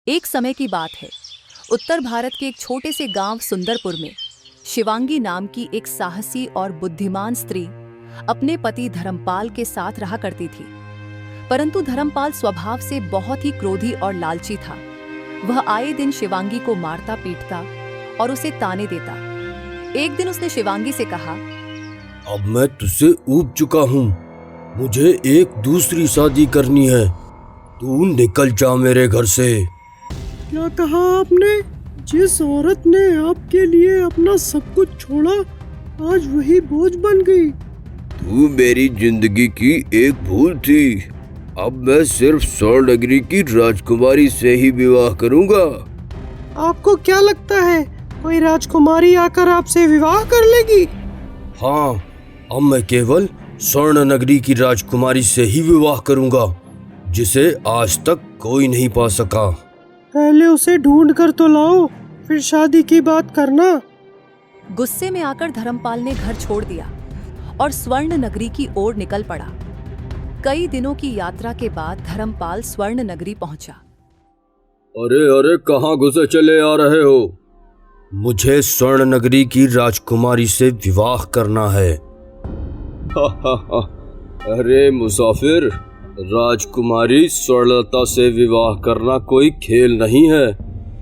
एक समय की बात है। उत्तर भारत के एक छोटे से गांव सुंदरपुर में शिवांगी नाम की एक साहसी और बुद्धिमान स्त्री अपने पति धर्मपाल के साथ रहा करती थी। परंतु धर्मपाल स्वभाव से बहुत ही क्रोधी और लालची था। वह आए दिन शिवांगी को मारता पीटता और उसे ताने देता। एक दिन उसने शिवांगी से कहा, अब मैं तुझसे ऊब चुका हूँ, मुझे एक दूसरी शादी करनी है, तू निकल जा मेरे घर से। क्या कहा आपने? जिस औरत ने आपके लिए अपना सब कुछ छोड़ा, आज वही बोझ बन गई। तू मेरी जिंदगी की एक भूल थी। अब मैं सिर्फ स्वर्णनगरी की राजकुमारी से ही विवाह करूंगा। आपको क्या लगता है कोई राजकुमारी आकर आपसे विवाह कर लेगी? हाँ, अब मैं केवल स्वर्णनगरी की राजकुमारी से ही विवाह करूंगा, जिसे आज तक कोई नहीं पा सका। पहले उसे ढूंढ कर तो लाओ, फिर शादी की बात करना। गुस्से में आकर धर्मपाल ने घर छोड़ दिया और स्वर्ण नगरी की ओर निकल पड़ा। कई दिनों की यात्रा के बाद धर्मपाल स्वर्ण नगरी पहुंचा। अरे अरे, कहाँ घुसे चले आ रहे हो? मुझे स्वर्ण नगरी की राजकुमारी से विवाह करना है। अरे मुसाफिर, राजकुमारी स्वर्णलता से विवाह करना कोई खेल नहीं है।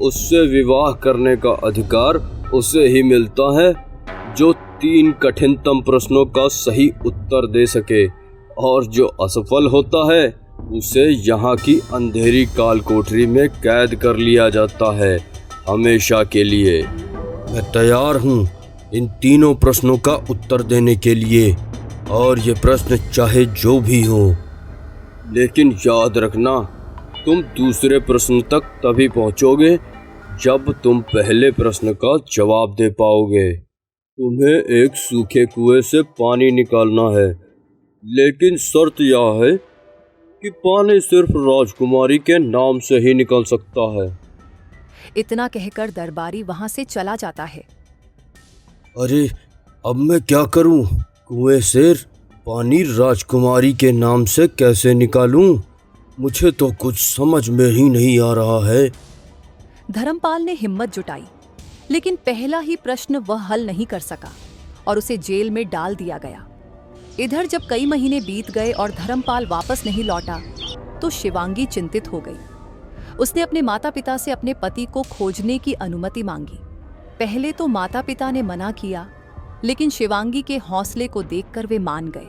उससे विवाह करने का अधिकार उसे ही मिलता है जो 3 कठिनतम प्रश्नों का सही उत्तर दे सके, और जो असफल होता है उसे यहाँ की अंधेरी काल कोठरी में कैद कर लिया जाता है, हमेशा के लिए। मैं तैयार हूँ इन 3 प्रश्नों का उत्तर देने के लिए, और ये प्रश्न चाहे जो भी हो। लेकिन याद रखना, तुम दूसरे प्रश्न तक तभी पहुँचोगे जब तुम पहले प्रश्न का जवाब दे पाओगे। तुम्हें एक सूखे कुएं से पानी निकालना है, लेकिन शर्त यह है कि पानी सिर्फ राजकुमारी के नाम से ही निकल सकता है। इतना कहकर दरबारी वहां से चला जाता है। अरे, अब मैं क्या करूं? कुएं से पानी राजकुमारी के नाम से कैसे निकालूं? मुझे तो कुछ समझ में ही नहीं आ रहा है। धर्मपाल ने हिम्मत जुटाई, लेकिन पहला ही प्रश्न वह हल नहीं कर सका और उसे जेल में डाल दिया गया। इधर जब कई महीने बीत गए और धर्मपाल वापस नहीं लौटा, तो शिवांगी चिंतित हो गई। उसने अपने माता पिता से अपने पति को खोजने की अनुमति मांगी। पहले तो माता पिता ने मना किया, लेकिन शिवांगी के हौसले को देखकर वे मान गए।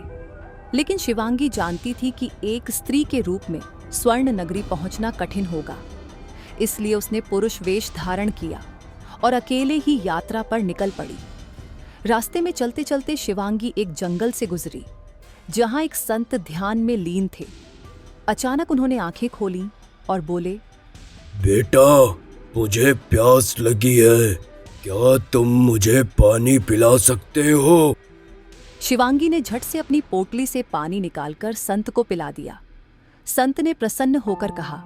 लेकिन शिवांगी जानती थी कि एक स्त्री के रूप में स्वर्ण नगरी पहुंचना कठिन होगा, इसलिए उसने पुरुष वेश धारण किया और अकेले ही यात्रा पर निकल पड़ी। रास्ते में चलते चलते शिवांगी एक जंगल से गुजरी, जहां एक संत ध्यान में लीन थे। अचानक उन्होंने आंखें खोलीं और बोले, बेटा, मुझे प्यास लगी है, क्या तुम मुझे पानी पिला सकते हो? शिवांगी ने झट से अपनी पोटली से पानी निकालकर संत को पिला दिया। संत ने प्रसन्न होकर कहा,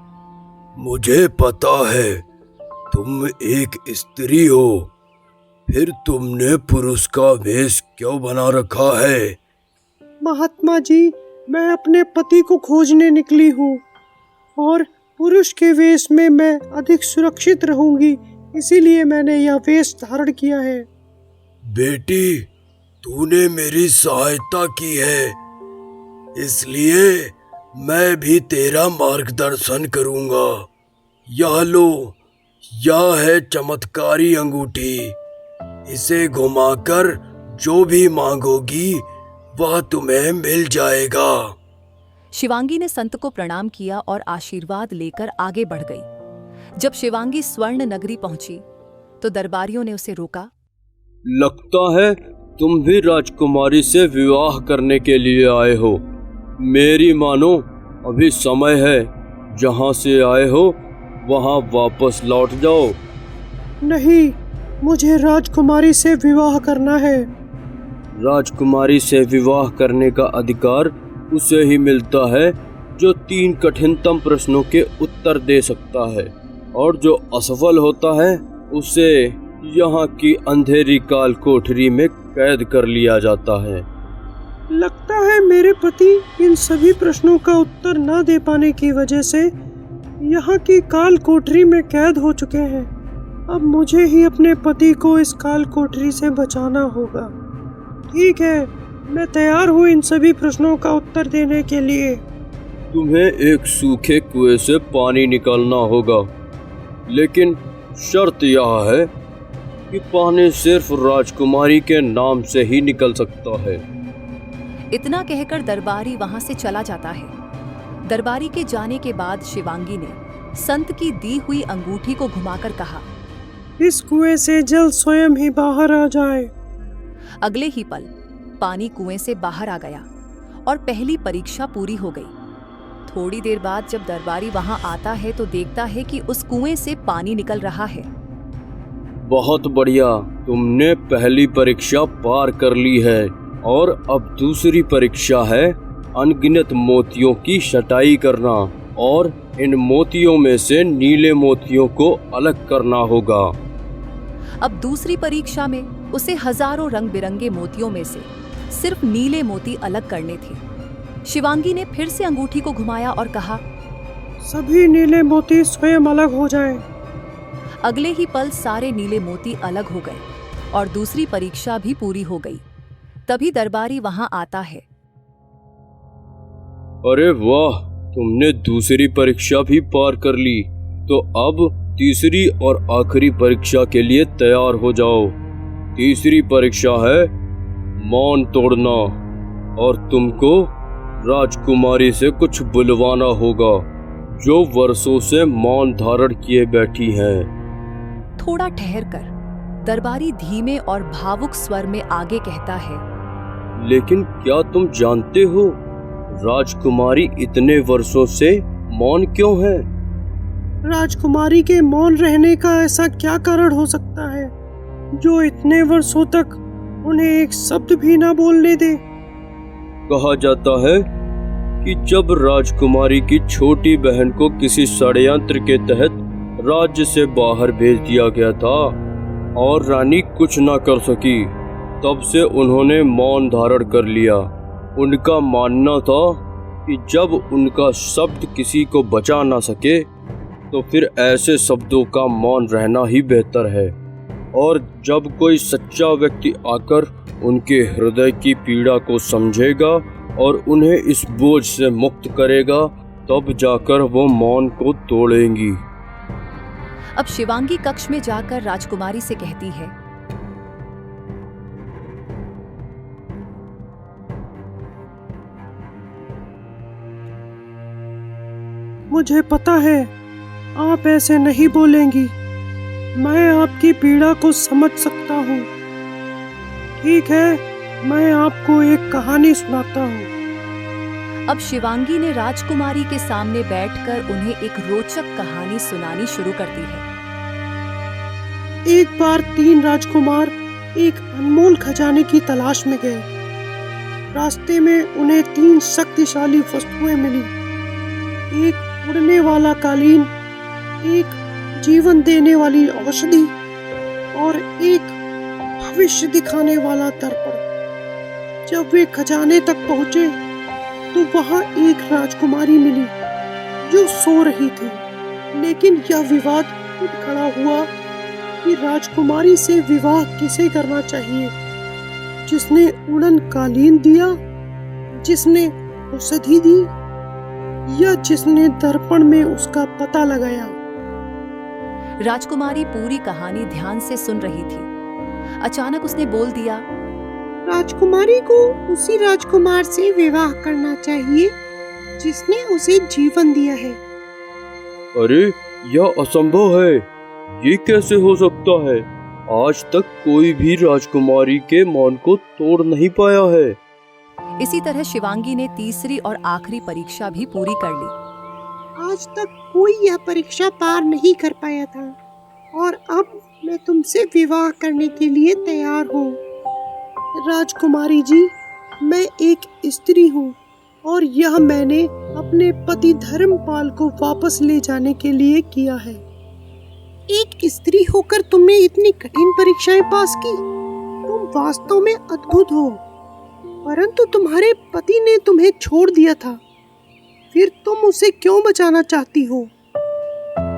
मुझे पता है तुम एक स्त्री हो, फिर तुमने पुरुष का वेश क्यों बना रखा है? महात्मा जी, मैं अपने पति को खोजने निकली हूँ और पुरुष के वेश में मैं अधिक सुरक्षित रहूंगी, इसीलिए मैंने यह वेश धारण किया है। बेटी, तूने मेरी सहायता की है, इसलिए मैं भी तेरा मार्गदर्शन करूंगा। यह लो, यह है चमत्कारी अंगूठी। इसे घुमाकर जो भी मांगोगी वह तुम्हें मिल जाएगा। शिवांगी ने संत को प्रणाम किया और आशीर्वाद लेकर आगे बढ़ गई। जब शिवांगी स्वर्ण नगरी पहुंची, तो दरबारियों ने उसे रोका। लगता है तुम भी राजकुमारी से विवाह करने के लिए आए हो। मेरी मानो, अभी समय है, जहां से आए हो वहां वापस लौट जाओ। नहीं, मुझे राजकुमारी से विवाह करना है। राजकुमारी से विवाह करने का अधिकार उसे ही मिलता है जो 3 कठिनतम प्रश्नों के उत्तर दे सकता है, और जो असफल होता है उसे यहाँ की अंधेरी काल कोठरी में कैद कर लिया जाता है। लगता है मेरे पति इन सभी प्रश्नों का उत्तर न दे पाने की वजह से यहाँ की काल कोठरी में कैद हो चुके हैं। अब मुझे ही अपने पति को इस काल कोठरी से बचाना होगा। ठीक है, मैं तैयार हूँ इन सभी प्रश्नों का उत्तर देने के लिए। तुम्हें एक सूखे कुएं से पानी निकालना होगा, लेकिन शर्त यह है कि पानी सिर्फ राजकुमारी के नाम से ही निकल सकता है। इतना कहकर दरबारी वहां से चला जाता है। दरबारी के जाने के बाद शिवांगी ने संत की दी हुई अंगूठी को घुमाकर कहा, इस कुएं से जल स्वयं ही बाहर आ जाए। अगले ही पल पानी कुएं से बाहर आ गया और पहली परीक्षा पूरी हो गई। थोड़ी देर बाद जब दरबारी वहां आता है तो देखता है कि उस कुएं से पानी निकल रहा है। बहुत बढ़िया, तुमने पहली परीक्षा पार कर ली है और अब दूसरी परीक्षा है अनगिनत मोतियों की छटाई करना और इन मोतियों में से नीले मोतियों को अलग करना होगा। अब दूसरी परीक्षा में उसे हजारों रंग बिरंगे मोतियों में से सिर्फ नीले मोती अलग करने थे। शिवांगी ने फिर से अंगूठी को घुमाया और कहा, सभी नीले मोती स्वयं अलग हो जाएं। अगले ही पल सारे नीले मोती अलग हो गए और दूसरी परीक्षा भी पूरी हो गई। तभी दरबारी वहां आता है। अरे वाह, तुमने दूसरी परीक्षा भी पार कर ली, तो अब तीसरी और आखिरी परीक्षा के लिए तैयार हो जाओ। तीसरी परीक्षा है मौन तोड़ना और तुमको राजकुमारी से कुछ बुलवाना होगा जो वर्षों से मौन धारण किए बैठी हैं। थोड़ा ठहरकर दरबारी धीमे और भावुक स्वर में आगे कहता है, लेकिन क्या तुम जानते हो राजकुमारी इतने वर्षों से मौन क्यों है? राजकुमारी के मौन रहने का ऐसा क्या कारण हो सकता है जो इतने वर्षों तक उन्हें एक शब्द भी ना बोलने दे? कहा जाता है कि जब राजकुमारी की छोटी बहन को किसी षड्यंत्र के तहत राज्य से बाहर भेज दिया गया था और रानी कुछ ना कर सकी, तब से उन्होंने मौन धारण कर लिया। उनका मानना था कि जब उनका शब्द किसी को बचा ना सके तो फिर ऐसे शब्दों का मौन रहना ही बेहतर है, और जब कोई सच्चा व्यक्ति आकर उनके हृदय की पीड़ा को समझेगा और उन्हें इस बोझ से मुक्त करेगा, तब जाकर वो मौन को तोड़ेंगी। अब शिवांगी कक्ष में जाकर राजकुमारी से कहती है, मुझे पता है आप ऐसे नहीं बोलेंगी। मैं आपकी पीड़ा को समझ सकता हूँ। ठीक है, मैं आपको एक कहानी सुनाता हूँ। अब शिवांगी ने राजकुमारी के सामने बैठकर उन्हें एक रोचक कहानी सुनानी शुरू कर दी है। एक बार 3 राजकुमार एक अनमोल खजाने की तलाश में गए। रास्ते में उन्हें 3 शक्तिशाली वस्तुएं मिली। एक उड़ने वाला कालीन, एक जीवन देने वाली औषधि और एक भविष्य दिखाने वाला दर्पण। जब वे खजाने तक पहुंचे तो वहां एक राजकुमारी मिली जो सो रही थी, लेकिन यह विवाद उठ खड़ा हुआ कि राजकुमारी से विवाह किसे करना चाहिए, जिसने उड़न कालीन दिया, जिसने औषधि दी, या जिसने दर्पण में उसका पता लगाया। राजकुमारी पूरी कहानी ध्यान से सुन रही थी। अचानक उसने बोल दिया, राजकुमारी को उसी राजकुमार से विवाह करना चाहिए जिसने उसे जीवन दिया है। अरे, यह असंभव है। ये कैसे हो सकता है? आज तक कोई भी राजकुमारी के मौन को तोड़ नहीं पाया है। इसी तरह शिवांगी ने तीसरी और आखिरी परीक्षा भी पूरी कर ली। आज तक कोई यह परीक्षा पार नहीं कर पाया था और अब मैं तुमसे विवाह करने के लिए तैयार हूँ। राजकुमारी जी, मैं एक स्त्री हूँ और यह मैंने अपने पति धर्मपाल को वापस ले जाने के लिए किया है। एक स्त्री होकर तुमने इतनी कठिन परीक्षाएं पास की। तुम वास्तव में अद्भुत हो। परंतु तुम्हारे पति ने तुम्हें छोड़ दिया था, फिर तुम उसे क्यों बचाना चाहती हो?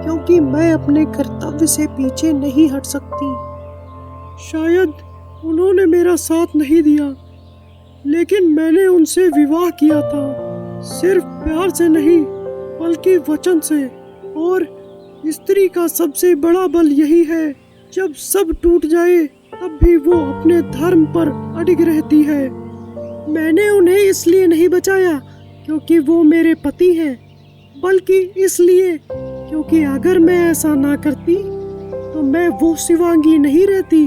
क्योंकि मैं अपने कर्तव्य से पीछे नहीं हट सकती। शायद उन्होंने मेरा साथ नहीं दिया, लेकिन मैंने उनसे विवाह किया था, सिर्फ प्यार से नहीं बल्कि वचन से। और स्त्री का सबसे बड़ा बल यही है, जब सब टूट जाए तब भी वो अपने धर्म पर अडिग रहती है। मैंने उन्हें इसलिए नहीं बचाया क्योंकि वो मेरे पति हैं, बल्कि इसलिए क्योंकि अगर मैं ऐसा ना करती तो मैं वो शिवांगी नहीं रहती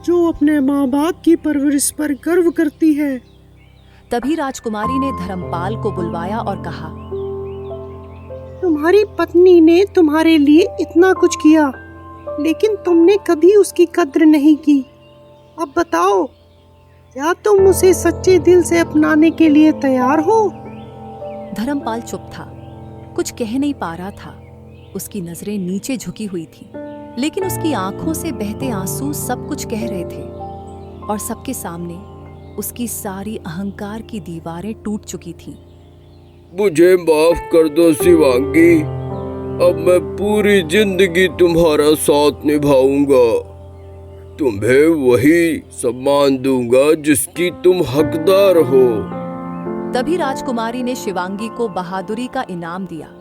जो अपने माँ बाप की परवरिश पर गर्व करती है। तभी राजकुमारी ने धर्मपाल को बुलवाया और कहा, तुम्हारी पत्नी ने तुम्हारे लिए इतना कुछ किया, लेकिन तुमने कभी उसकी कद्र नहीं की। अब बताओ, क्या तुम उसे सच्चे दिल से अपनाने के लिए तैयार हो? धर्मपाल चुप था, कुछ कह नहीं पा रहा था। उसकी नजरें नीचे झुकी हुई थी, लेकिन उसकी आंखों से बहते आंसू सब कुछ कह रहे थे। और सबके सामने उसकी सारी अहंकार की दीवारें टूट चुकी थीं। मुझे माफ कर दो शिवांगी, अब मैं पूरी जिंदगी तुम्हारा साथ निभाऊंगा। तुम्हें वही सम्मान दूंगा जिसकी तुम हकदार हो। तभी राजकुमारी ने शिवांगी को बहादुरी का इनाम दिया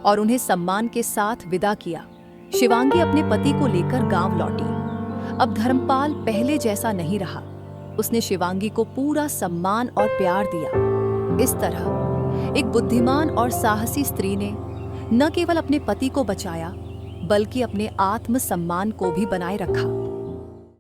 और उन्हें सम्मान के साथ विदा किया। शिवांगी अपने पति को लेकर गांव लौटी। अब धर्मपाल पहले जैसा नहीं रहा। उसने शिवांगी को पूरा सम्मान और प्यार दिया। इस तरह एक बुद्धिमान और साहसी स्त्री ने न केवल अपने पति को बचाया, बल्कि अपने आत्मसम्मान को भी बनाए रखा।